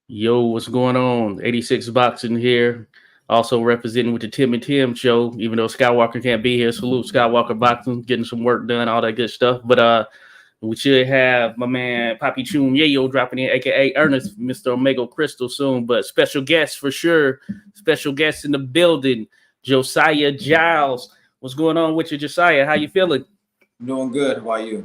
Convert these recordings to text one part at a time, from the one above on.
Yo, what's going on? 86Boxing here. Also representing with the Tim and Tim show. Even though Skywalker can't be here, salute Skywalker Boxing, getting some work done, all that good stuff. But we should have my man Poppy Chun Yayo dropping in, aka Ernest, Mr. Omega Crystal soon. But special guests for sure. Special guests in the building. Josiyah Giles. What's going on with you, Josiah? How you feeling? I'm doing good. How about you?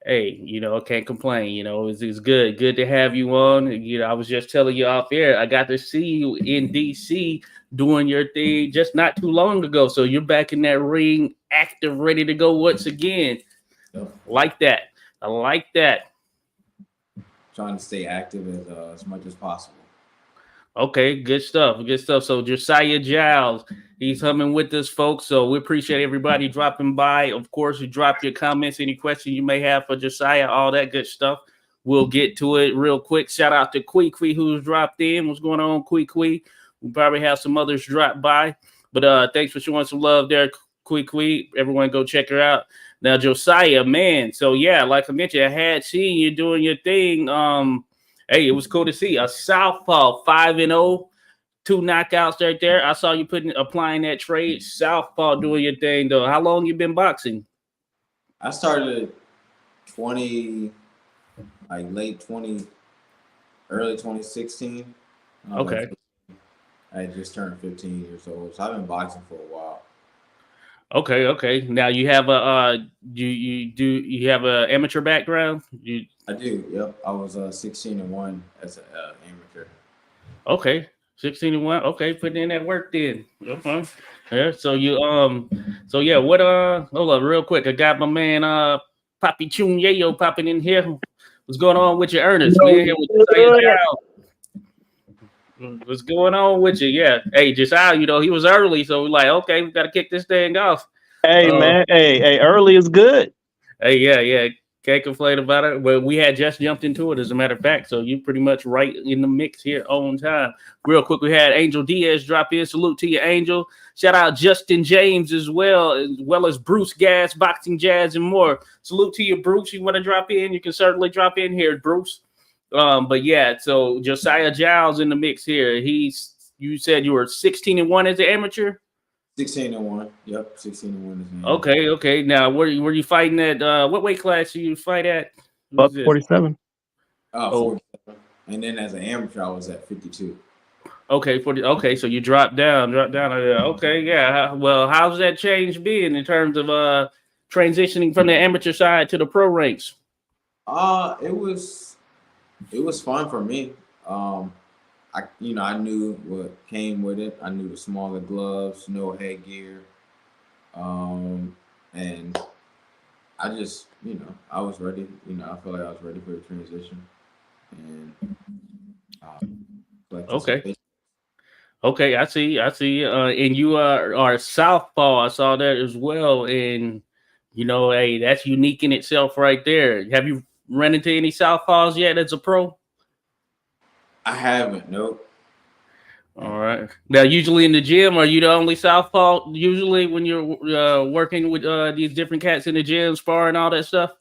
Hey, can't complain. It's good. Good to have you on. I was just telling you off air, I got to see you in DC doing your thing just not too long ago. So you're back in that ring, active, ready to go once again. Yep. Like that. I like that. Trying to stay active as much as possible. Okay, good stuff. Good stuff. So Josiah Giles, he's coming with us, folks. So we appreciate everybody dropping by. Of course, you drop your comments, any questions you may have for Josiah, all that good stuff. We'll get to it real quick. Shout out to Quee who's dropped in. What's going on, Quee? We probably have some others drop by. But thanks for showing some love there, Quee. Everyone go check her out. Now, Josiah, man. So yeah, like I mentioned, I had seen you doing your thing. Hey, it was cool to see a southpaw 5-0, two knockouts right there. I saw you applying that trade southpaw, doing your thing though. How long you been boxing? I started 20, like late 20, early 2016. Okay. I just turned 15 years old, so I've been boxing for a while. Okay. Now you have you have a amateur background? I do. Yep. I was 16-1 as an amateur. Okay. 16-1. Okay, putting in that work then. Okay. Yeah. So yeah, what hold up real quick. I got my man Poppy Chun Yayo popping in here. What's going on with you, Ernest? Man, here with what's going on with you? Yeah. Hey, just out, he was early, so we're like, okay, we gotta kick this thing off. Hey man, hey, early is good. Hey, yeah. Can't complain about it. Well, we had just jumped into it, as a matter of fact. So you pretty much right in the mix here on time. Real quick, we had Angel Diaz drop in. Salute to you, Angel. Shout out Justin James as well as Bruce Gas, Boxing Jazz, and more. Salute to you, Bruce. You want to drop in? You can certainly drop in here, Bruce. But yeah, so Josiah Giles in the mix here. You said you were 16-1 as an amateur. 16-1. Yep, 16-1 is me. Okay. Now, were you fighting at what weight class do you fight at? Buck 47. 47. And then as an amateur, I was at 52. Okay, so you dropped down. Okay, yeah. Well, how's that change been in terms of transitioning from the amateur side to the pro ranks? It was fun for me. I knew what came with it. I knew the smaller gloves, no headgear, and I just, I was ready. I feel like I was ready for the transition. And okay, I see. And you are southpaw. I saw that as well, and hey, that's unique in itself, right there. Have you run into any southpaws yet as a pro? I haven't. Nope. All right. Now, usually in the gym, are you the only southpaw? Usually, when you're working with these different cats in the gym, sparring, all that stuff.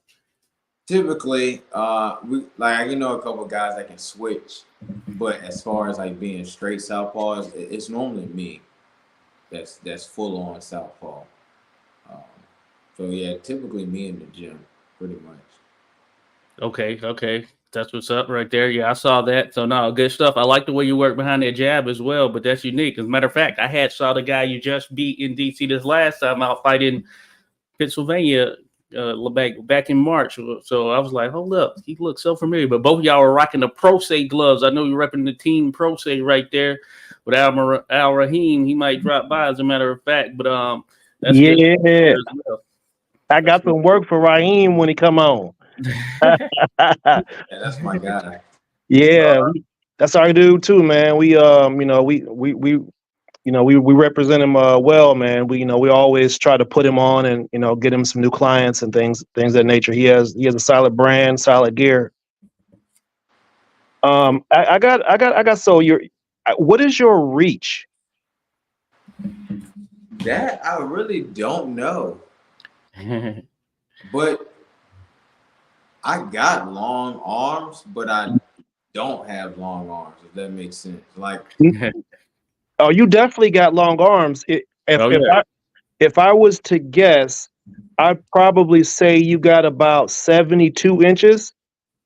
Typically, we a couple of guys that can switch, but as far as like being straight southpaws, it's normally me. That's full on southpaw. So yeah, typically me in the gym, pretty much. Okay. That's what's up right there. Yeah, I saw that. So no, good stuff. I like the way you work behind that jab as well, but that's unique. As a matter of fact, I saw the guy you just beat in DC this last time out fighting Pennsylvania back in March. So I was like, hold up, he looks so familiar. But both of y'all were rocking the Pro Se gloves. I know you're repping the team Pro Se right there with Al Rahim. He might drop by, as a matter of fact. But that's good. Well. I got some work for Rahim when he come on. Yeah, that's my guy. Yeah, that's our dude too, man. We we represent him well, man. We always try to put him on and get him some new clients and things of that nature. He has a solid brand, solid gear. I got. So what is your reach? That I really don't know, but I got long arms, but I don't have long arms, if that makes sense. Like, Oh, you definitely got long arms. Oh yeah. If I was to guess, I'd probably say you got about 72 inches.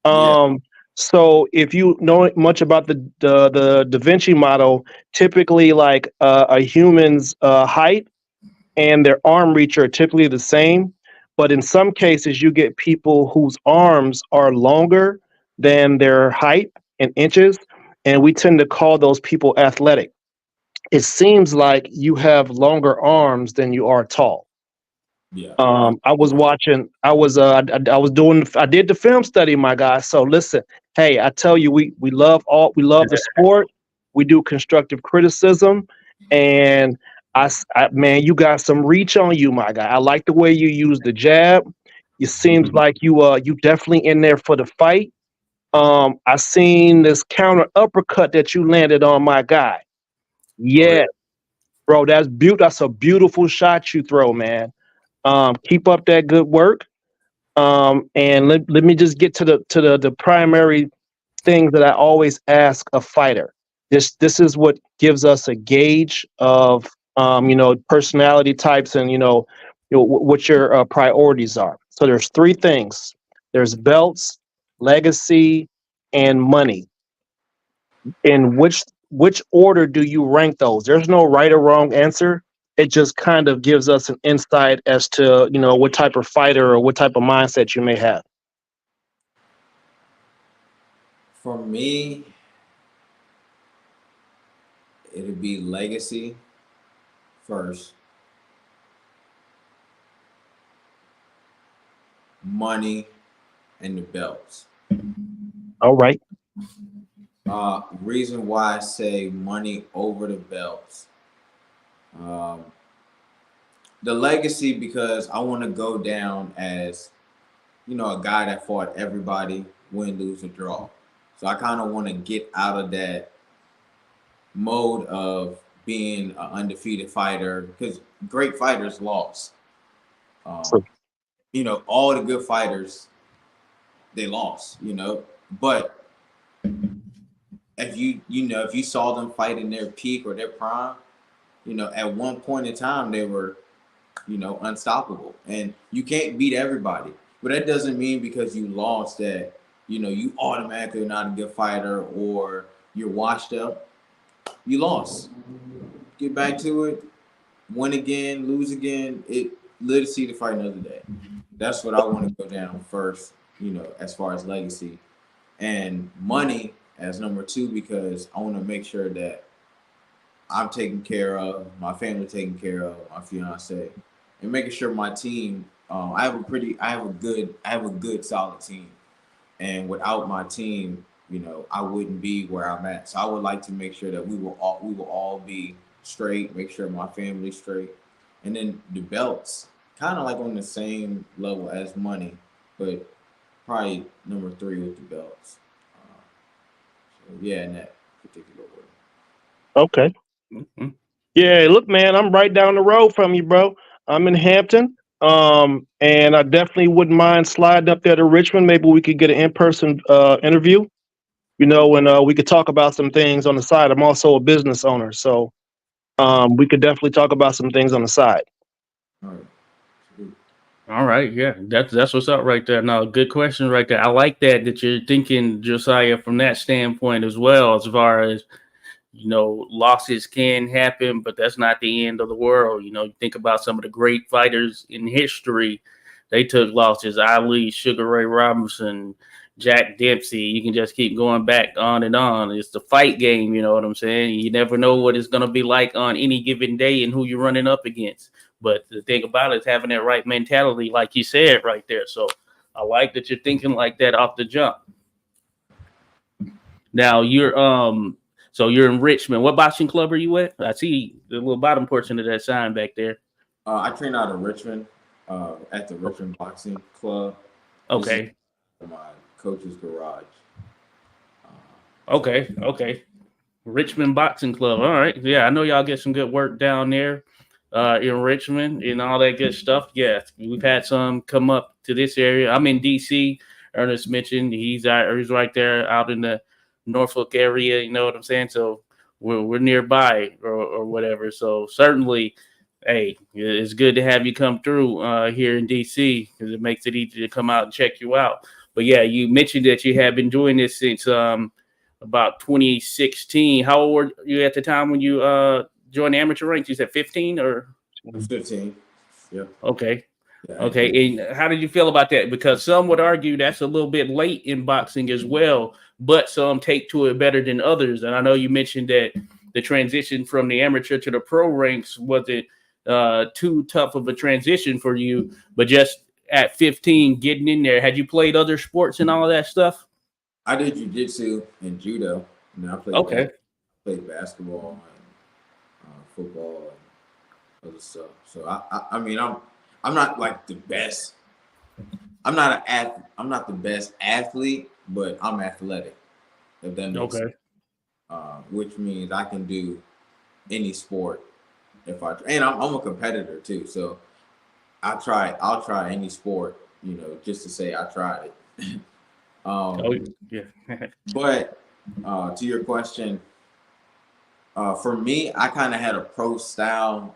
yeah, So if you know much about the Da Vinci model, typically like a human's height and their arm reach are typically the same. But in some cases, you get people whose arms are longer than their height in inches, and we tend to call those people athletic. It seems like you have longer arms than you are tall. yeah. I was watching. I was doing. I did the film study, my guy. So listen, hey, I tell you, we love the sport. We do constructive criticism, and man, you got some reach on you, my guy. I like the way you use the jab. It seems like you definitely in there for the fight. I seen this counter uppercut that you landed on, my guy. Oh yeah. Yeah, bro, that's a beautiful shot you throw, man. Keep up that good work. And let me just get to the primary things that I always ask a fighter. This is what gives us a gauge of personality types and what your priorities are. So there's three things. There's belts, legacy, and money. In which order do you rank those? There's no right or wrong answer. It just kind of gives us an insight as to what type of fighter or what type of mindset you may have. For me, it'd be legacy first, money, and the belts. All right. Reason why I say money over the belts. Um, the legacy, because I want to go down as a guy that fought everybody, win, lose, or draw. So I kind of want to get out of that mode of being an undefeated fighter, because great fighters lost. So, Um, all the good fighters, they lost. But if you saw them fight in their peak or their prime, at one point in time they were unstoppable, and you can't beat everybody. But that doesn't mean because you lost that you automatically are not a good fighter or you're washed up. You lost. Get back to it. Win again, lose again. It live to see the fight another day. That's what I want to go down first. As far as legacy and money as number two, because I want to make sure that I'm taken care of, my family taken care of, my fiance, and making sure my team. I have a good solid team, and without my team, I wouldn't be where I'm at. So I would like to make sure that we will all be straight. Make sure my family's straight, and then the belts, kind of like on the same level as money, but probably number three with the belts. So yeah, in that particular order. okay. Mhm. Yeah, look, man, I'm right down the road from you, bro. I'm in Hampton. And I definitely wouldn't mind sliding up there to Richmond. Maybe we could get an in-person interview, and we could talk about some things on the side. I'm also a business owner, so we could definitely talk about some things on the side. All right. Sweet. All right, yeah, that's what's up right there. No, good question right there. I like that you're thinking, Josiah, from that standpoint as well, as far as losses can happen, but that's not the end of the world. You think about some of the great fighters in history, they took losses. Ali, Sugar Ray Robinson, Jack Dempsey. You can just keep going back on and on. It's the fight game, you know what I'm saying? You never know what it's going to be like on any given day and who you're running up against. But the thing about it is having that right mentality, like you said right there. So I like that you're thinking like that off the jump. Now you're in Richmond. What boxing club are you at? I see the little bottom portion of that sign back there. I train out of Richmond, at the Richmond Boxing Club. This is Okay. my coach's garage. So Okay. Richmond Boxing Club. All right. Yeah, I know y'all get some good work down there in Richmond and all that good stuff. Yeah, we've had some come up to this area. I'm in DC. Ernest mentioned he's right there out in the Norfolk area. You know what I'm saying? So we're nearby or whatever. So certainly, hey, it's good to have you come through here in DC because it makes it easy to come out and check you out. But yeah, you mentioned that you have been doing this since about 2016. How old were you at the time when you joined the amateur ranks? You said 15 or 15. Yeah. okay. Yeah. Okay, and how did you feel about that? Because some would argue that's a little bit late in boxing as well, but some take to it better than others. And I know you mentioned that the transition from the amateur to the pro ranks wasn't too tough of a transition for you, but just at 15, getting in there, had you played other sports and all of that stuff? I did jujitsu and judo. I Okay, played basketball and football and other stuff. So I mean, I'm not like the best. I'm not the best athlete, but I'm athletic. If that makes sense. okay. Which means I can do any sport if I. And I'm a competitor too, so I'll try any sport, just to say I tried it. Oh, um, yeah. but to your question, for me, I kind of had a pro style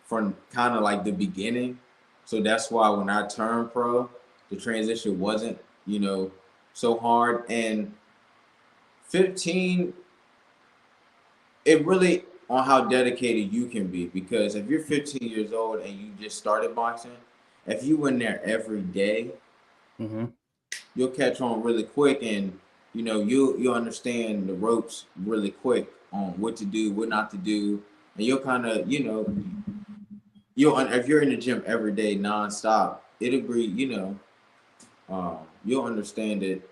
from kind of like the beginning. So that's why when I turned pro, the transition wasn't, so hard. And 15, it really on how dedicated you can be. Because if you're 15 years old and you just started boxing, if you went there every day, Hmm. you'll catch on really quick, and you'll understand the ropes really quick on what to do, what not to do, and you'll kind of you'll if you're in the gym every day nonstop, it'll be you'll understand it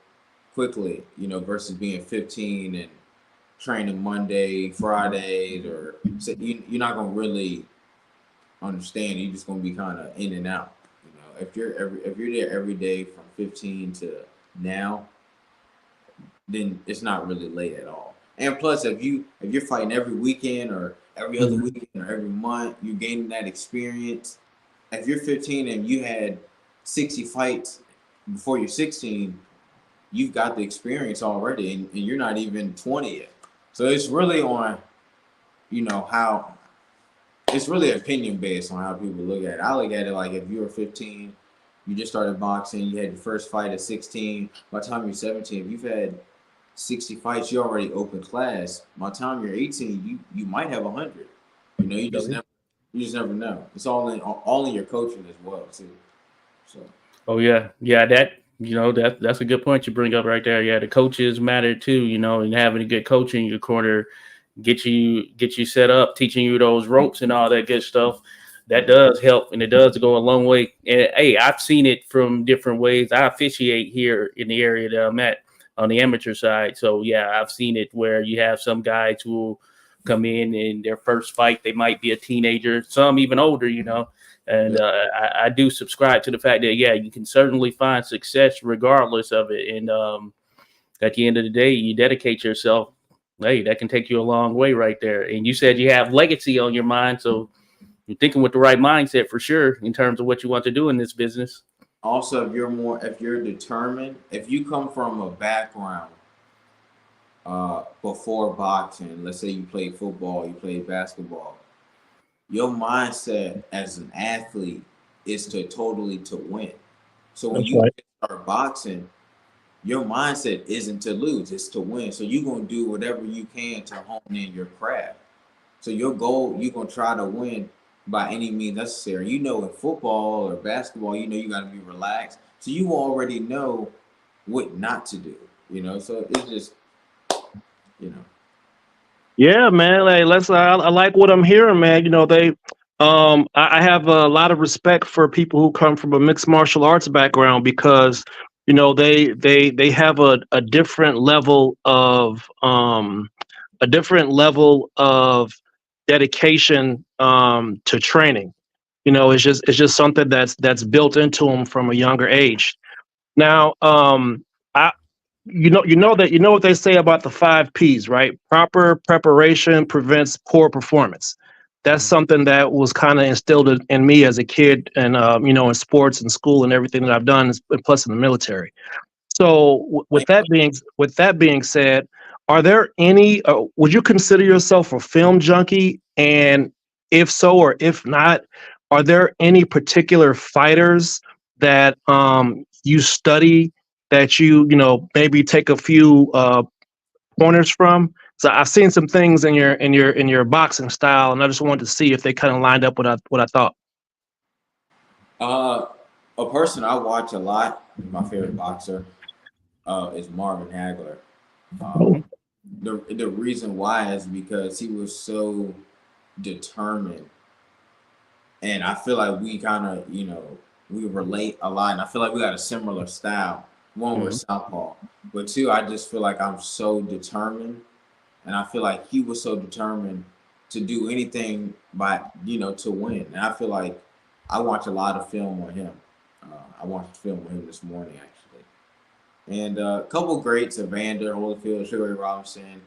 quickly, versus being 15 and training Monday, Fridays, or so you're not gonna really understand. You're just gonna be kind of in and out. If you're there every day from 15 to now, then it's not really late at all. And plus, if you're fighting every weekend or every other weekend or every month, you're gaining that experience. If you're 15 and you had 60 fights before you're 16, you've got the experience already, and you're not even 20 yet. So it's really on, how it's really opinion based on how people look at it. I look at it like if you were 15, you just started boxing, you had your first fight at 16. By the time you're 17, if you've had 60 fights, you already open class. By the time you're 18, you might have 100. You just never know. It's all in your coaching as well too. So Oh yeah, yeah. That's a good point you bring up right there. Yeah, the coaches matter too. And having a good coach in your corner get you set up, teaching you those ropes and all that good stuff. That does help, and it does go a long way. And hey, I've seen it from different ways. I officiate here in the area that I'm at on the amateur side, so yeah, I've seen it where you have some guys who will come in their first fight, they might be a teenager, some even older, and I do subscribe to the fact that yeah, you can certainly find success regardless of it. And at the end of the day, you dedicate yourself. Hey, that can take you a long way right there. And you said you have legacy on your mind, so you're thinking with the right mindset for sure in terms of what you want to do in this business. also, if you're determined, if you come from a background before boxing, let's say you played football, you played basketball, your mindset as an athlete is to win. So when That's you right. start boxing, your mindset isn't to lose, it's to win. So you're gonna do whatever you can to hone in your craft. So your goal, you're gonna try to win by any means necessary. In football or basketball, you gotta be relaxed. So you already know what not to do. So it's just, you know, Yeah, man. Hey, I like what I'm hearing, man. I have a lot of respect for people who come from a mixed martial arts background because, they have a different level of dedication to training. It's just something that's built into them from a younger age. Now, I you know what they say about the 5 P's, right? Proper preparation prevents poor performance. That's something that was kind of instilled in me as a kid, and in sports and school and everything that I've done, and plus in the military. So with that being said, are there any? Would you consider yourself a film junkie? And if so, or if not, are there any particular fighters that you study that maybe take a few pointers from? So I've seen some things in your boxing style, and I just wanted to see if they kind of lined up what I thought. A person I watch a lot, my favorite boxer, is Marvin Hagler. Oh. The reason why is because he was so determined, and I feel like we kind of we relate a lot, and I feel like we got a similar style. One, we're southpaw, but two, I just feel like I'm so determined, and I feel like he was so determined to do anything to win. And I feel like I watch a lot of film on him. I watched film on him this morning actually, and a couple greats: Evander Holyfield, Sugar Ray Robinson,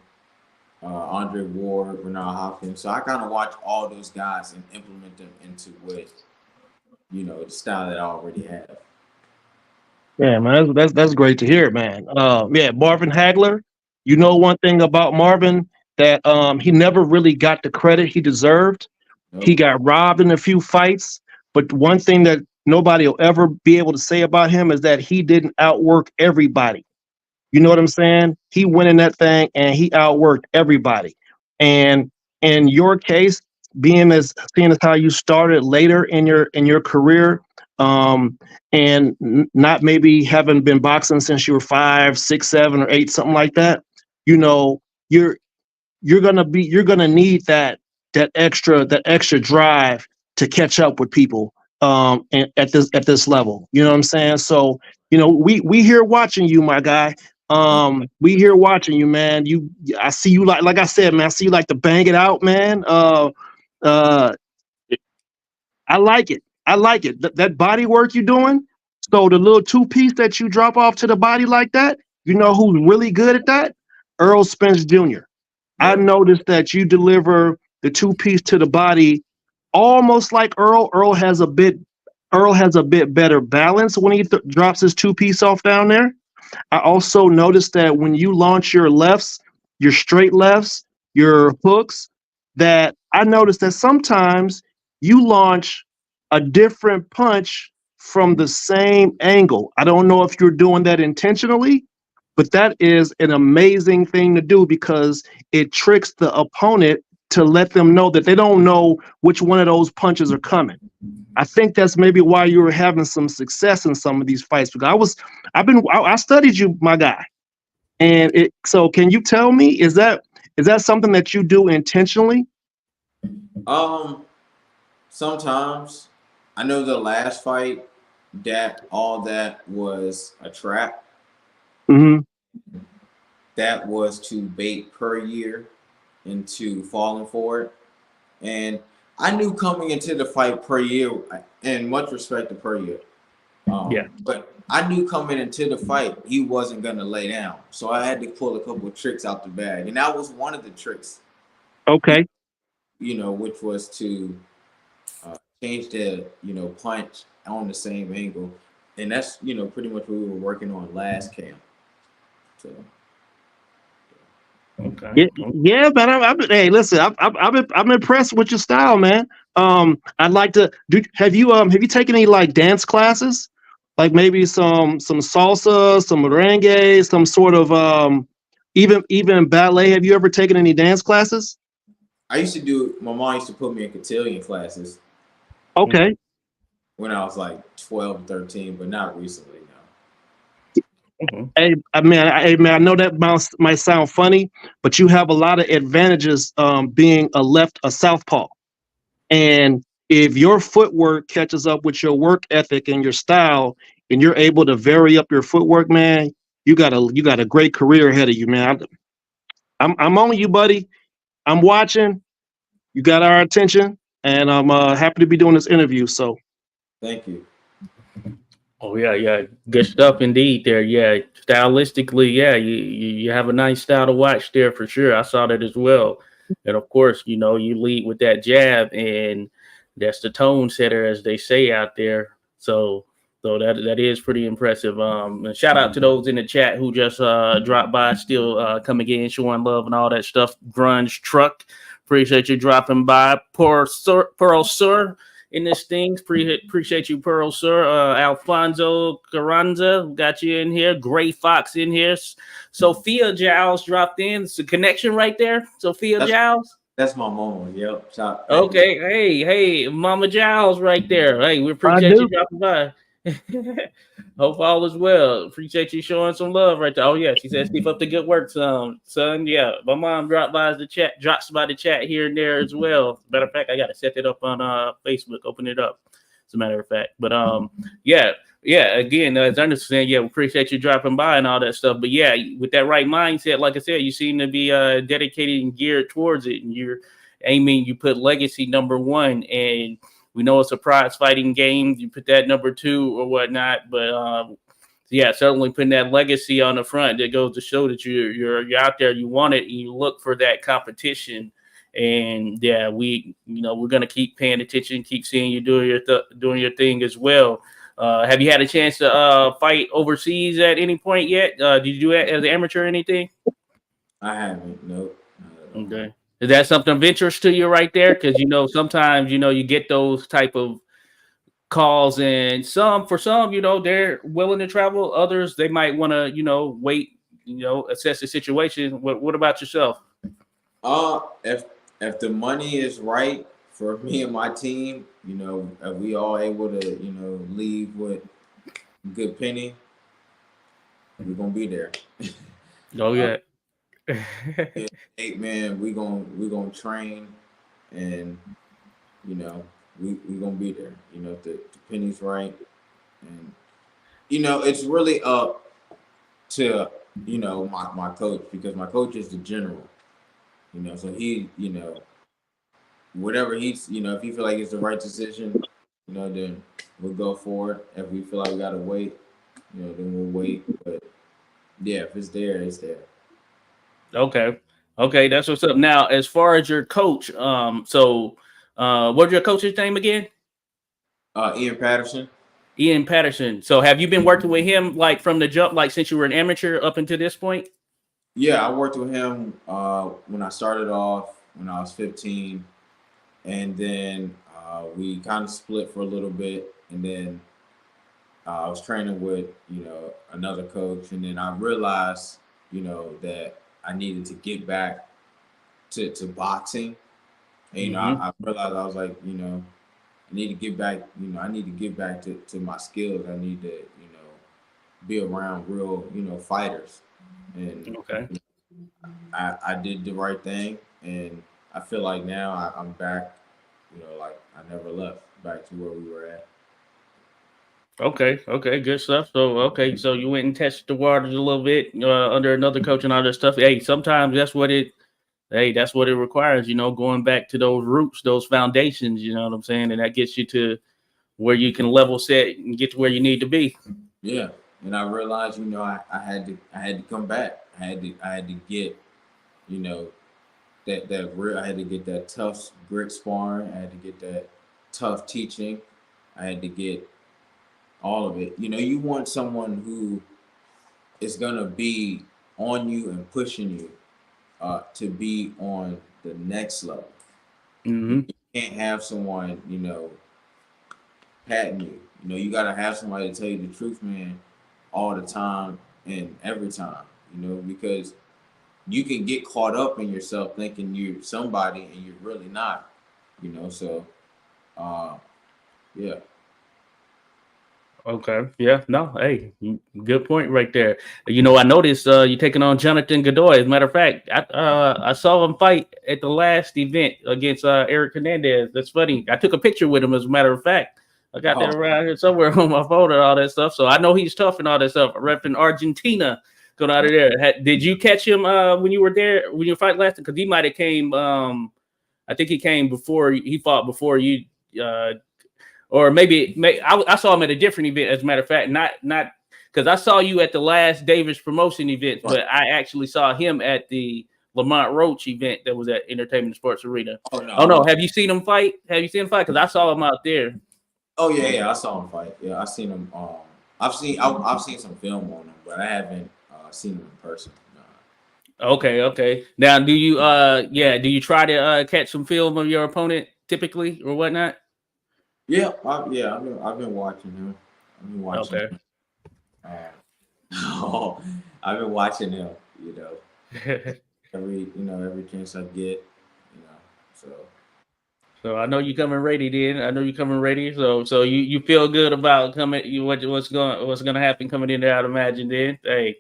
Andre Ward, Bernard Hopkins. So I kind of watch all those guys and implement them into what the style that I already have. Yeah, man, that's great to hear, man. Yeah, Marvin Hagler. You know one thing about Marvin that he never really got the credit he deserved. He Nope. got robbed in a few fights, but one thing that nobody will ever be able to say about him is that he didn't outwork everybody. You know what I'm saying? He went in that thing and he outworked everybody. And in your case, seeing as how you started later in your career, and not maybe having been boxing since you were 5, 6, 7, or 8, something like that, you're you're gonna need that extra drive to catch up with people at this level. You know what I'm saying? So we here watching you, my guy. We here watching you, man. I see you like I said, man. I see you like to bang it out, man. Uh, I like it. I like it. That body work you doing. So the little 2-piece that you drop off to the body like that, you know who's really good at that? Earl Spence Jr. I Yep. noticed that you deliver the 2-piece to the body almost like Earl. Earl has a bit better balance when he drops his 2-piece off down there. I also noticed that when you launch your lefts, your straight lefts, your hooks, that I noticed that sometimes you launch a different punch from the same angle. I don't know if you're doing that intentionally, but that is an amazing thing to do because it tricks the opponent to let them know that they don't know which one of those punches are coming. I think that's maybe why you were having some success in some of these fights. Because I studied you, my guy, and so can you tell me is that something that you do intentionally? Sometimes I know the last fight that all that was a trap. Mm-hmm. That was to bait per year into falling for it. And I knew coming into the fight per year, and much respect to per year. But I knew coming into the fight, he wasn't going to lay down. So I had to pull a couple of tricks out the bag. And that was one of the tricks. Okay. Which was to change the, punch on the same angle. And that's, pretty much what we were working on last camp. So. Okay. Yeah, man. Hey, listen, I'm impressed with your style, man. I'd like to do. Have you taken any like dance classes, like maybe some salsa, some merengue, some sort of even ballet? Have you ever taken any dance classes? I used to do. My mom used to put me in cotillion classes. Okay. When I was like 12, 13, but not recently. Hey, I know that might sound funny, but you have a lot of advantages being a southpaw. And if your footwork catches up with your work ethic and your style, and you're able to vary up your footwork, man, you got a great career ahead of you, man. I'm on you, buddy. I'm watching. You got our attention, and I'm happy to be doing this interview. So, thank you. Oh yeah, good stuff indeed. There, yeah, stylistically, yeah, you have a nice style to watch there for sure. I saw that as well, and of course, you lead with that jab, and that's the tone setter, as they say out there. So So that is pretty impressive. And shout out to those in the chat who just dropped by, still coming in, showing love and all that stuff. Grunge Truck, appreciate you dropping by. Pearl Sir in this thing, appreciate you, Pearl Sir. Alfonso Carranza got you in here. Gray Fox in here. Sophia Giles dropped in. It's a connection right there. Sophia Giles. That's my mom. Yep. Okay. Hey, Mama Giles right there. Hey, we appreciate you dropping by. Hope all is well. Appreciate you showing some love right there. Oh yeah, she says keep up the good work, son. Yeah, my mom drops by the chat here and there as well. Matter of fact, I gotta set it up on Facebook. Open it up. As a matter of fact, but yeah. Again, as I understand, yeah, we appreciate you dropping by and all that stuff. But yeah, with that right mindset, like I said, you seem to be dedicated and geared towards it, and you're aiming. You put legacy number one, and we know it's a prize fighting game. You put that number two or whatnot, but yeah, certainly putting that legacy on the front that goes to show that you're out there, you want it, and you look for that competition. And yeah, we're gonna keep paying attention, keep seeing you doing your thing as well. Have you had a chance to fight overseas at any point yet? Did you do it as an amateur or anything? I haven't. Nope. Okay. Is that something of interest to you right there? Because sometimes you get those type of calls, and for some they're willing to travel. Others they might want to wait, assess the situation. What about yourself? If the money is right for me and my team, if we all able to leave with a good penny, we're gonna be there. Oh yeah. 8 man, we gonna train, and we gonna be there. If the penny's right, and it's really up to my coach, because my coach is the general. So he whatever he's if he feel like it's the right decision, then we'll go for it. If we feel like we gotta wait, then we'll wait. But yeah, if it's there, it's there. Okay, that's what's up. Now, as far as your coach, what's your coach's name again? Ian Patterson. Ian Patterson. So, have you been working with him like from the jump, like since you were an amateur up until this point? Yeah, I worked with him when I started off when I was 15, and then we kind of split for a little bit, and then I was training with another coach, and then I realized that I needed to get back to boxing. And, I realized I was like, I need to get back, I need to get back to my skills. I need to, be around real, fighters. And I did the right thing. And I feel like now I'm back, like I never left, back to where we were at. Okay, good stuff. So you went and tested the waters a little bit under another coach and all that stuff. Hey, sometimes that's what it requires, going back to those roots, those foundations, you know what I'm saying? And that gets you to where you can level set and get to where you need to be. Yeah. And I realized, I had to come back. I had to get, that real, I had to get that tough grit sparring. I had to get that tough teaching. I had to get all of it. You want someone who is gonna be on you and pushing you to be on the next level. Mm-hmm. You can't have someone, patting you. You gotta have somebody to tell you the truth, man, all the time and every time. Because you can get caught up in yourself thinking you're somebody and you're really not. So yeah. Okay. Yeah. No. Hey, good point right there. I noticed you taking on Jonathan Godoy. As a matter of fact, I saw him fight at the last event against Eric Hernandez. That's funny. I took a picture with him. As a matter of fact, I got that around here somewhere on my phone and all that stuff. So I know he's tough and all that stuff. Repping Argentina, going out of there. Did you catch him when you were there when you fight last time? Because he might have came. I think he came before he fought before you. Or maybe I saw him at a different event, as a matter of fact, not because I saw you at the last Davis promotion event, but I actually saw him at the Lamont Roach event that was at Entertainment Sports Arena. Oh no! Have you seen him fight? Because I saw him out there. Oh yeah, I saw him fight. Yeah, I seen him. I've seen some film on him, but I haven't seen him in person. No. Okay. Now, do you do you try to catch some film of your opponent typically or whatnot? Yeah, I've been watching him. I've been watching Okay. him. Oh, I've been watching him. Every chance I get. So. So I know you coming ready. Then I know you coming ready. So you feel good about coming. What's gonna happen coming in there? I'd imagine. Then hey,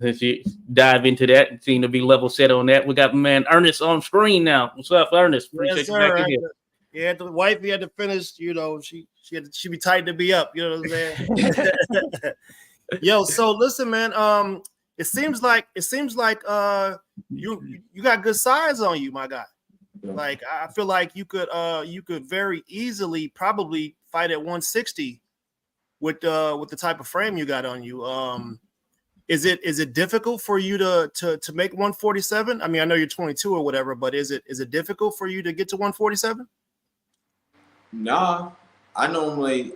since you dive into that, and seem to be level set on that. We got my man Ernest on screen now. What's up, Ernest? Yes, Appreciate you back sir. in here. Yeah, the wife had to finish. She be tight to be up. You know what I'm saying? Yo, so listen, man. It seems like you got good size on you, my guy. Yeah. Like I feel like you could very easily probably fight at 160 with the type of frame you got on you. Is it difficult for you to make 147? I mean, I know you're 22 or whatever, but is it difficult for you to get to 147? Nah, I normally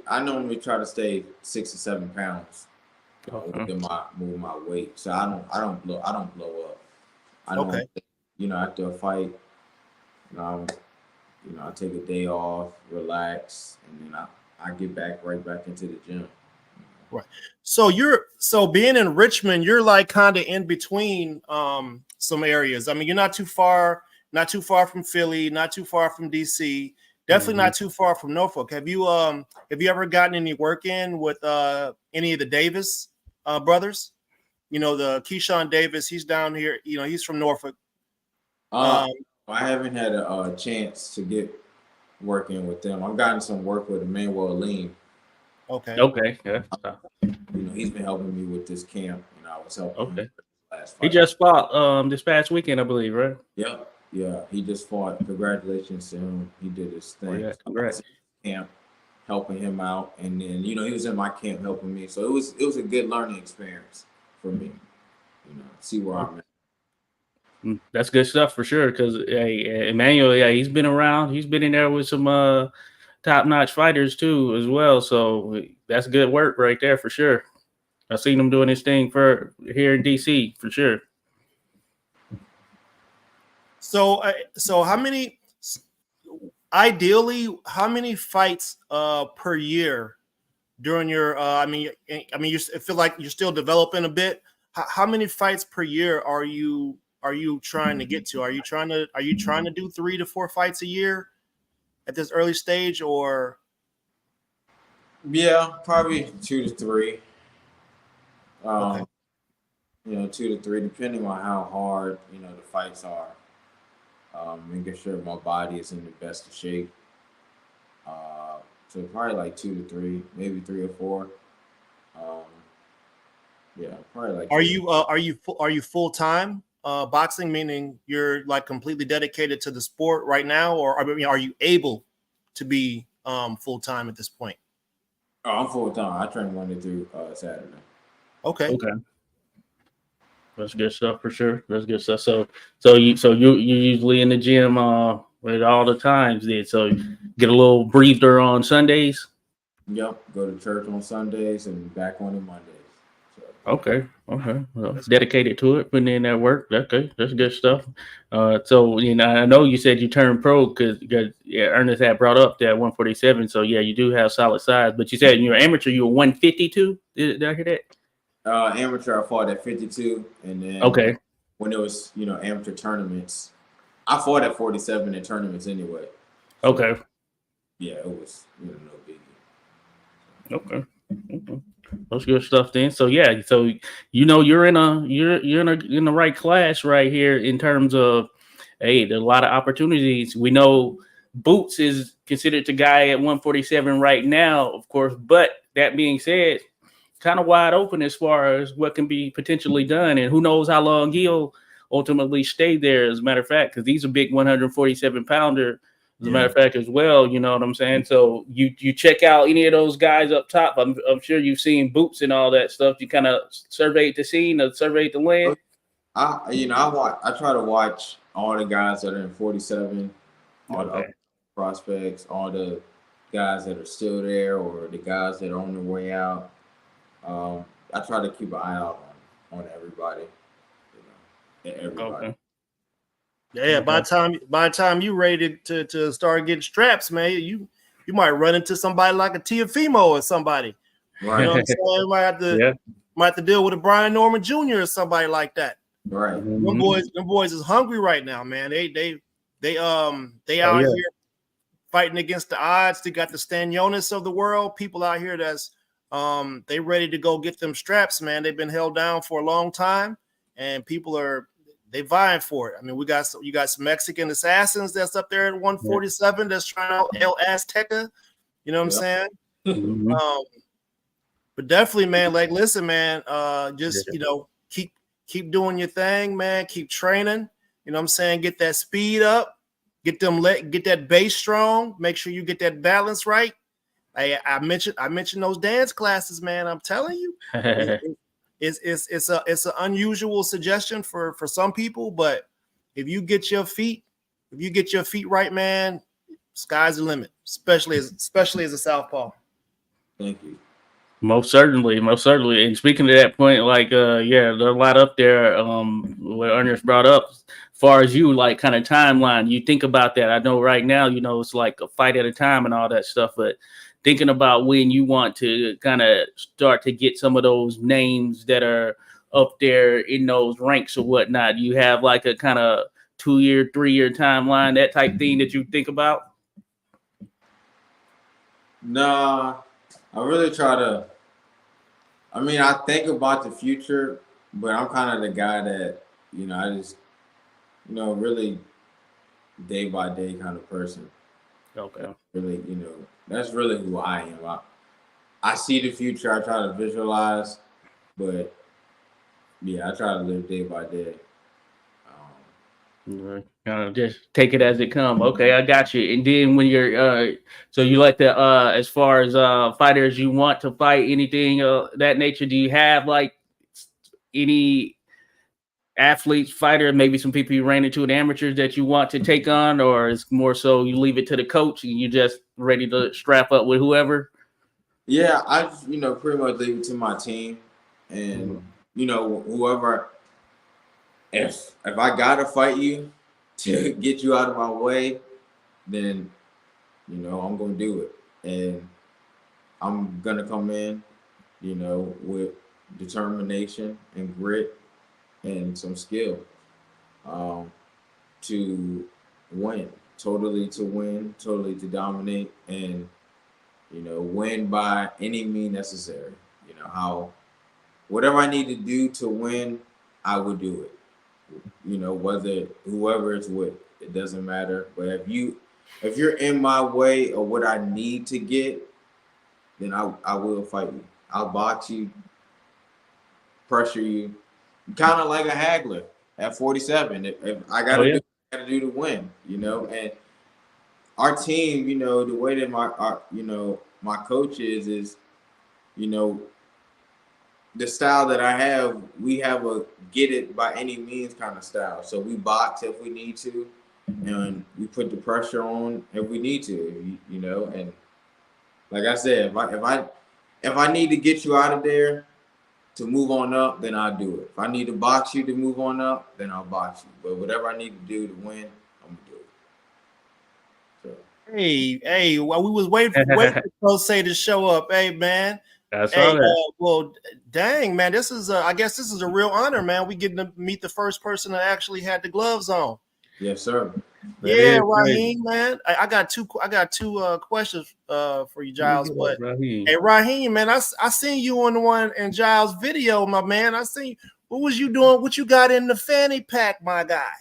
try to stay 6 or 7 pounds within my weight, so I don't blow up. I don't. Okay. After a fight, I take a day off, relax, and then I get right back into the gym. Right. So being in Richmond, you're like kind of in between some areas. I mean, you're not too far from Philly, not too far from DC, definitely not too far from Norfolk. Have you ever gotten any work in with any of the Davis brothers? The Keyshawn Davis, he's down here, he's from Norfolk. I haven't had a chance to get working with them. I've gotten some work with Emmanuel Lean. Okay. Yeah. He's been helping me with this camp. I was helping him last fight. He just fought this past weekend, I believe, right? Yep. Yeah. He just fought. Congratulations to him. He did his thing. Yeah, congrats. Camp, helping him out, and then he was in my camp helping me. So it was a good learning experience for me. See where I'm at. That's good stuff for sure. Because Emmanuel, he's been around. He's been in there with some top-notch fighters too, as well. So that's good work right there for sure. I've seen him doing his thing for here in DC for sure. So how many fights per year during your I mean you feel like you're still developing a bit. How many fights per year are you trying to get to? Are you trying to do 3 to 4 fights a year at this early stage, or? Yeah, probably 2 to 3. Okay. 2 to 3, depending on how hard the fights are. Making sure my body is in the best of shape. So probably like 2 to 3, maybe 3 or 4. Probably like. Are you full time boxing? Meaning you're like completely dedicated to the sport right now, or are you able to be full time at this point? Oh, I'm full time. I train Monday through Saturday. Okay. That's good stuff for sure. That's good stuff. So you're usually in the gym with all the times then. So you get a little breather on Sundays. Yep. Go to church on Sundays and back on Mondays. So. Okay. Well, dedicated to it, putting in that work. Okay, that's good stuff. So I know you said you turned pro because Ernest had brought up that 147. So yeah, you do have solid size. But you said you're amateur, you were 152. Did I hear that? Amateur, I fought at 52, and then when it was amateur tournaments, I fought at 47 in tournaments anyway. So, okay. Yeah, it was no biggie. Okay. That's good stuff then. So yeah, so you're in the right class right here in terms of there's a lot of opportunities. We know Boots is considered the guy at 147 right now, of course, but that being said, kind of wide open as far as what can be potentially done, and who knows how long he'll ultimately stay there, as a matter of fact, because he's a big 147 pounder as a matter of fact as well. You know what I'm saying? So you check out any of those guys up top. I'm sure you've seen Boots and all that stuff. You kind of surveyed the scene, surveyed the land. I try to watch all the guys that are in 47, all the prospects, all the guys that are still there or the guys that are on their way out. I try to keep an eye out on everybody. Everybody. Okay. Yeah, by the time you ready to start getting straps, man, you might run into somebody like a Tiafimo or somebody. Right. You know what I'm saying? You might have to deal with a Brian Norman Jr. or somebody like that. Right. Them boys is hungry right now, man. They out here fighting against the odds. They got the Stanionis of the world, people out here that's they ready to go get them straps, man. They've been held down for a long time, and people are vying for it. I mean, you got some Mexican assassins that's up there at 147 that's trying out El Azteca. You know what I'm saying? But definitely, man, like, listen, man, just, keep doing your thing, man. Keep training. You know what I'm saying? Get that speed up. Get that base strong. Make sure you get that balance right. I mentioned those dance classes, man. I'm telling you, it's an unusual suggestion for some people, but if you get your feet right, man, sky's the limit. Especially as a southpaw. Thank you. Most certainly. And speaking to that point, like, there's a lot up there. What Ernest brought up, as far as you like kind of timeline, you think about that. I know right now, it's like a fight at a time and all that stuff, but thinking about when you want to kind of start to get some of those names that are up there in those ranks or whatnot, you have like a kind of 2-year, 3-year timeline, that type thing that you think about? Nah, I really try to. I think about the future, but I'm kind of the guy that, I just, really day by day kind of person. Okay. Really, that's really who I am. I see the future. I try to visualize, but yeah, I try to live day by day. Kind of just take it as it comes. Okay, I got you. And then when you're so you like to as far as fighters you want to fight, anything that nature, do you have like any athletes, fighter, maybe some people you ran into in amateurs that you want to take on, or is more so you leave it to the coach and you just ready to strap up with whoever? Yeah, I pretty much leave it to my team, and whoever. If I gotta fight you to get you out of my way, then I'm gonna do it, and I'm gonna come in, with determination and grit and some skill, to win, totally to dominate, and win by any means necessary. Whatever I need to do to win, I will do it. Whether whoever it's with, it doesn't matter. But if you're in my way of what I need to get, then I will fight you. I'll box you, pressure you, kind of like a haggler at 47. If I gotta do to win, And our team, the way that my coach is, the style that I have, we have a get it by any means kind of style. So we box if we need to, and we put the pressure on if we need to, And like I said, if I need to get you out of there to move on up, then I'll do it. If I need to box you to move on up, then I'll box you. But whatever I need to do to win, I'm gonna do it. So. Hey, while we was waiting for Jose to show up, hey man. Well, dang, man, I guess this is a real honor, man. We getting to meet the first person that actually had the gloves on. Yes, sir. Yeah, Raheem, man. I got two questions for you, Giles. But hey, Raheem, man, I seen you on the one in Giles' video, my man. I seen what was you doing? What you got in the fanny pack, my guy?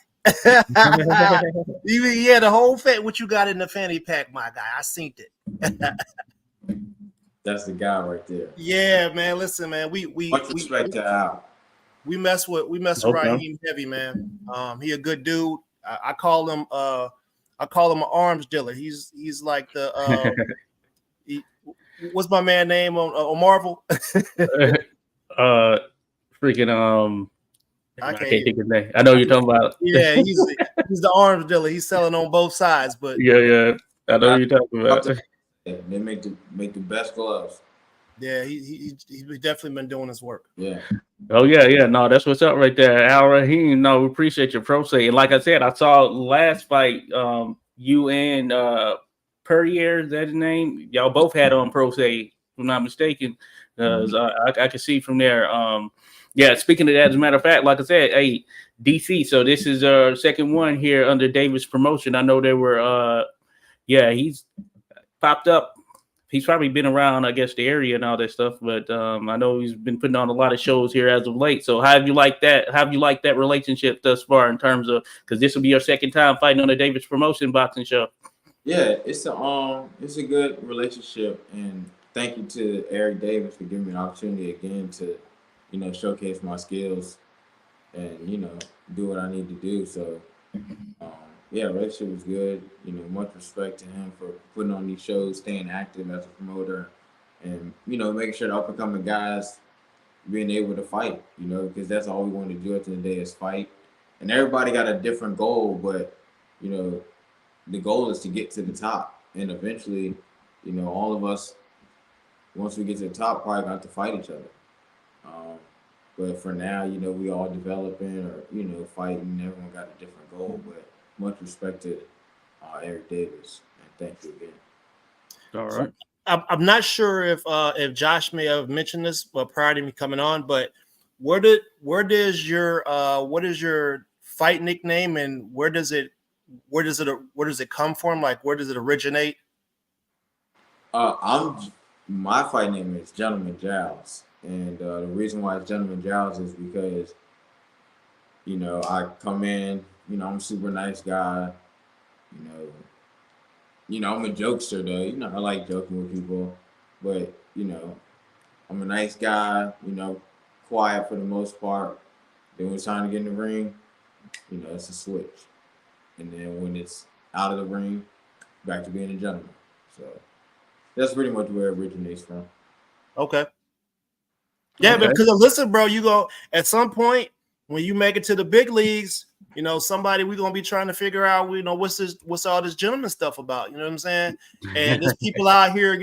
Yeah, the whole what you got in the fanny pack, my guy. I seen it. That's the guy right there. Yeah, man. Listen, man. We much respect to Al. We mess with Raheem heavy, man. He a good dude. I call him an arms dealer. He's like the what's my man name on Marvel? Freaking I can't think of his name. I know you're talking about. Yeah, he's the arms dealer. He's selling on both sides, but yeah, I know you're talking about. They make the best gloves. Yeah, he's definitely been doing his work. Yeah. Oh yeah. No, that's what's up right there, Al Rahim. No, we appreciate your pro say. And like I said, I saw last fight, you and Perrier, is that his name? Y'all both had on pro say, if I'm not mistaken. I can see from there. Yeah, speaking of that, as a matter of fact, like I said, hey, DC. So this is our second one here under Davis promotion. I know they were he's popped up. He's probably been around, I guess, the area and all that stuff, but I know he's been putting on a lot of shows here as of late. So how have you liked that? How have you liked that relationship thus far in terms of, because this will be your second time fighting on the Davis promotion boxing show? Yeah, it's a good relationship, and thank you to Eric Davis for giving me an opportunity again to, showcase my skills and do what I need to do. So yeah, relationship was good. Much respect to him for putting on these shows, staying active as a promoter, and making sure the up and coming guys being able to fight. Because that's all we want to do at the end of the day is fight. And everybody got a different goal, but the goal is to get to the top, and eventually, all of us, once we get to the top, probably got to fight each other. But for now, we all developing or fighting. Everyone got a different goal, but much respect to Eric Davis, and thank you again. All right. I'm not sure if Josh may have mentioned this prior to me coming on, but what is your fight nickname, and where does it come from? Like, where does it originate? My fight name is Gentleman Giles, and the reason why it's Gentleman Giles is because I come in, I'm a super nice guy, I'm a jokester though, I like joking with people, but I'm a nice guy, quiet for the most part. Then when it's time to get in the ring, it's a switch, and then when it's out of the ring, back to being a gentleman. So that's pretty much where it originates from. Okay. Yeah, okay. Because listen, bro, you go at some point when you make it to the big leagues, somebody we're gonna be trying to figure out, what's all this gentleman stuff about? You know what I'm saying? And there's people out here,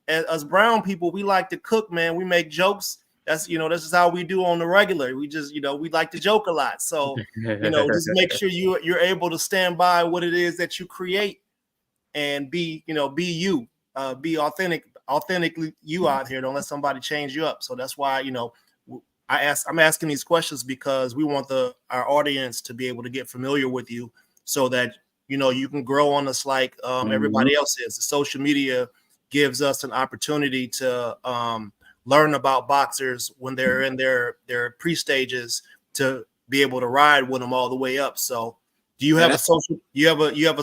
as brown people, we like to cook, man. We make jokes. That's this is how we do on the regular. We just we like to joke a lot. So just make sure you're able to stand by what it is that you create and be you, be authentically you out here. Don't let somebody change you up. So that's why I'm asking these questions because we want our audience to be able to get familiar with you so that you can grow on us like everybody else is. The social media gives us an opportunity to learn about boxers when they're in their pre-stages to be able to ride with them all the way up. So do you have a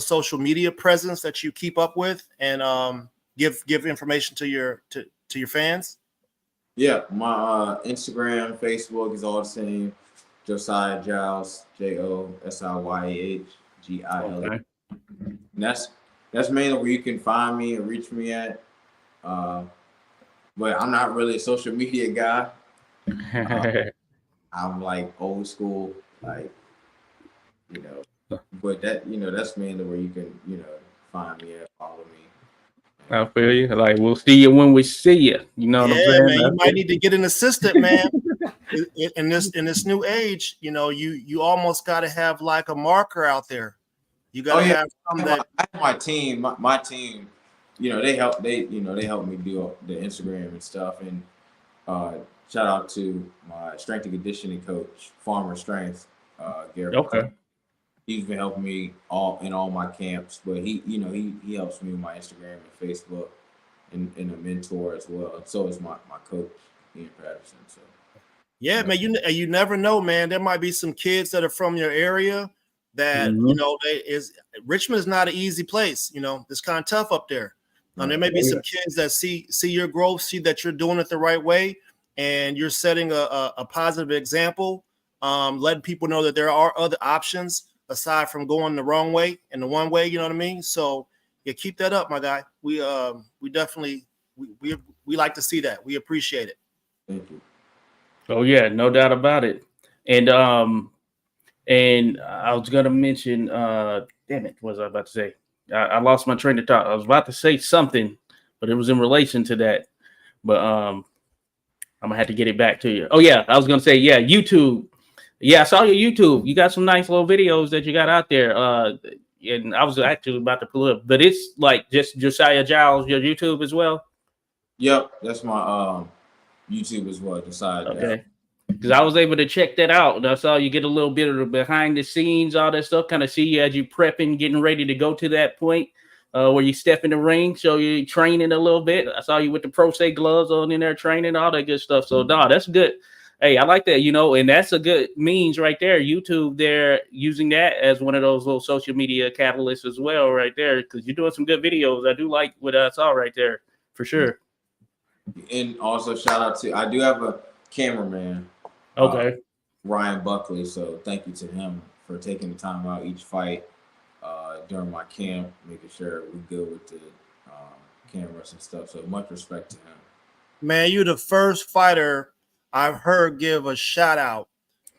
social media presence that you keep up with and give information to your fans? Yeah, my Instagram, Facebook is all the same. Josiyah Giles, JOSIYAH GILE. Okay. And that's mainly where you can find me and reach me at. But I'm not really a social media guy. I'm like old school, like But that's mainly where you can find me at, follow me. I feel you. Like, we'll see you when we see you. You know what I'm saying? Man, you might need to get an assistant, man. in this new age, you almost got to have like a marker out there. You got to have something that. I have my team. My team, they help. They help me do the Instagram and stuff. And shout out to my strength and conditioning coach, Farmer Strength, Gary. Okay. He's been helping me in all my camps, but he helps me with my Instagram and Facebook, and a mentor as well. And so is my coach, Ian Patterson. So yeah, man, you never know, man. There might be some kids that are from your area that Richmond is not an easy place. It's kind of tough up there. There may be some kids that see your growth, see that you're doing it the right way, and you're setting a positive example, letting people know that there are other options aside from going the wrong way and the one way, you know what I mean? So yeah, keep that up, my guy. We definitely we like to see that. We appreciate it. Thank you. Oh yeah, no doubt about it. And I was gonna mention, damn it, what was I about to say? I lost my train of thought. I was about to say something, but it was in relation to that. But I'm gonna have to get it back to you. Oh yeah, I was gonna say YouTube. Yeah, I saw your YouTube. You got some nice little videos that you got out there. And I was actually about to pull up, but it's like just Josiyah Giles, your YouTube as well. Yep, that's my YouTube as well. Josiyah Giles. Okay. Because I was able to check that out. I saw you get a little bit of the behind the scenes, all that stuff, kind of see you as you prepping, getting ready to go to that point where you step in the ring, show you training a little bit. I saw you with the Pro Se gloves on in there training, all that good stuff. So, no, that's good. Hey, I like that, and that's a good means right there. YouTube, they're using that as one of those little social media catalysts as well right there, because you're doing some good videos. I do like what I saw right there for sure. And also shout out to, I do have a cameraman. Okay. Ryan Buckley. So thank you to him for taking the time out each fight during my camp, making sure we're good with the cameras and stuff. So much respect to him. Man, you're the first fighter I've heard give a shout out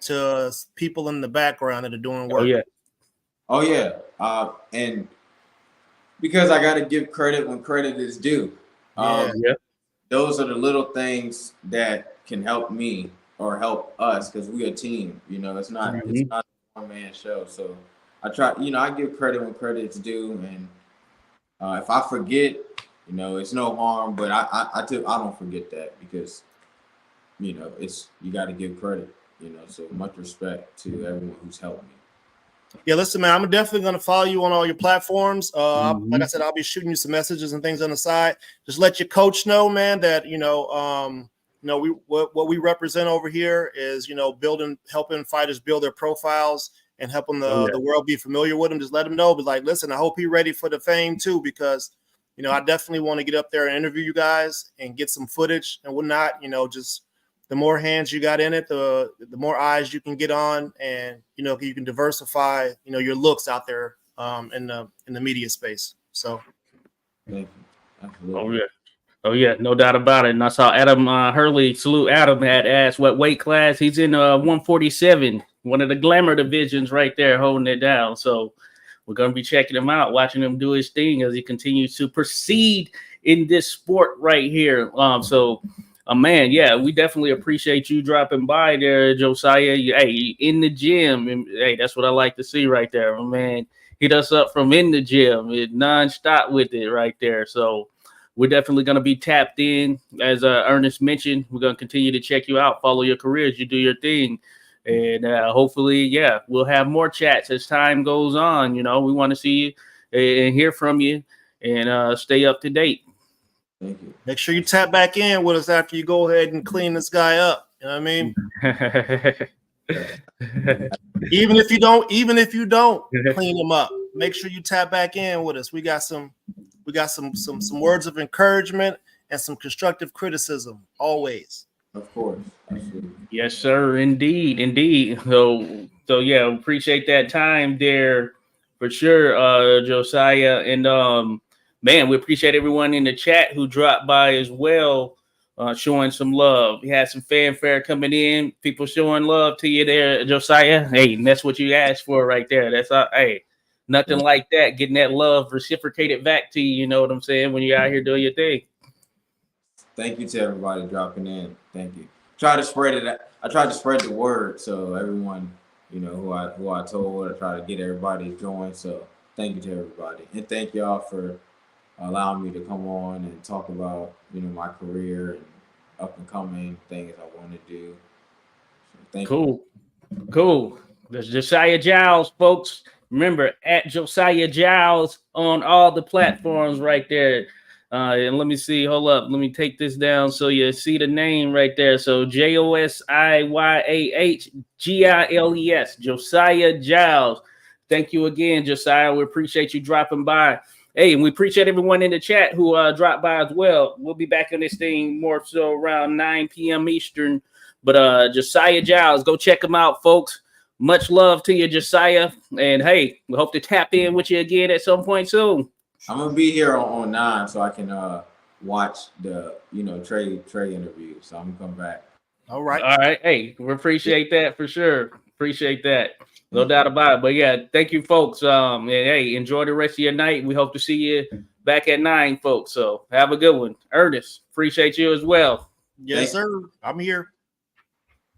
to people in the background that are doing work. Oh yeah. And because I got to give credit when credit is due. Those are the little things that can help me or help us, because we're a team. It's not it's not a one-man show. So I try, I give credit when credit's due, and if I forget, it's no harm. But I don't forget that, because it's, you got to give credit. So much respect to everyone who's helped me. Yeah, listen, man, I'm definitely going to follow you on all your platforms. Like I said, I'll be shooting you some messages and things on the side. Just let your coach know, man, that what we represent over here is helping fighters build their profiles and helping the world be familiar with them. Just let them know. But like, listen, I hope he's ready for the fame too, because I definitely want to get up there and interview you guys and get some footage and whatnot. Just the more hands you got in it, the more eyes you can get on, and you can diversify your looks out there in the media space. So thank you. Absolutely. Oh yeah, no doubt about it. And I saw Adam Hurley, salute Adam, had asked what weight class. He's in 147, one of the glamour divisions right there, holding it down. So we're gonna be checking him out, watching him do his thing as he continues to proceed in this sport right here. Man, yeah, we definitely appreciate you dropping by there, Josiyah. Hey, in the gym, and hey, that's what I like to see right there, man. Hit us up from in the gym, nonstop with it right there. So we're definitely going to be tapped in, as Ernest mentioned. We're going to continue to check you out, follow your career as you do your thing, and hopefully, we'll have more chats as time goes on. We want to see you and hear from you, and stay up to date. Thank you. Make sure you tap back in with us after you go ahead and clean this guy up. You know what I mean? even if you don't clean him up, make sure you tap back in with us. We got some words of encouragement and some constructive criticism always. Of course. Absolutely. Yes, sir. Indeed. So yeah, appreciate that time there for sure, Josiyah. And man, we appreciate everyone in the chat who dropped by as well, showing some love. We had some fanfare coming in, people showing love to you there, Josiyah. Hey, and that's what you asked for right there. That's nothing like that. Getting that love reciprocated back to you. You know what I'm saying? When you're out here doing your thing. Thank you to everybody dropping in. Thank you. I tried to spread the word, so everyone, who I told, I try to get everybody joined. So thank you to everybody, and thank y'all for allowing me to come on and talk about my career and up and coming things I want to do. So thank you. Cool. That's Josiyah Giles, folks. Remember, at Josiyah Giles on all the platforms right there. And let me see. Hold up. Let me take this down so you see the name right there. So Josiyah Giles, Josiyah Giles. Thank you again, Josiyah. We appreciate you dropping by. Hey, and we appreciate everyone in the chat who dropped by as well. We'll be back on this thing more so around 9 p.m. Eastern. But Josiyah Giles, go check him out, folks. Much love to you, Josiyah. And hey, we hope to tap in with you again at some point soon. I'm gonna be here on 9 so I can watch the Trey interview. So I'm gonna come back. All right. Hey, we appreciate that for sure. Appreciate that. No doubt about it. But yeah, thank you, folks. And hey, enjoy the rest of your night. We hope to see you back back at 9, folks. So have a good one. Ernest, appreciate you as well. Yes, sir. I'm here.